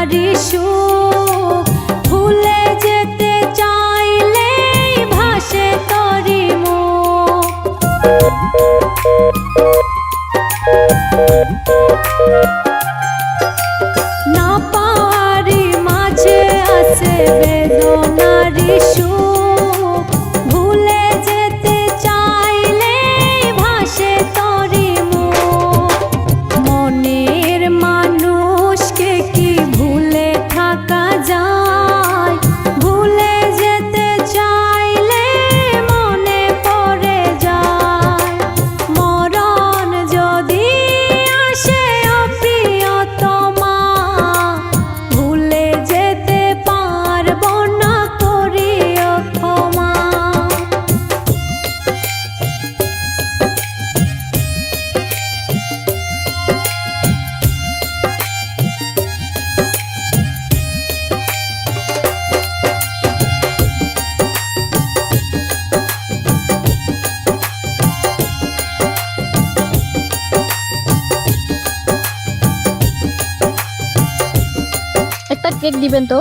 নারী সুখ ভুলে যেতে চাইলে ভাসে তরি মুখ। না পারি মাঝে আছে বেদনারি সুখ ভুলে যেতে চাইলে ভাসে তরি মুখ। মনের মানুষকে কি ভুলে থাকা যায়? ভুলে যেতে চাইলে মনে পড়ে যায়। মরণ যদি আসে অপ্রিয়তমা ভুলে যেতে পারবো না, করিও ক্ষমা। একটা কেক দিবেন তো।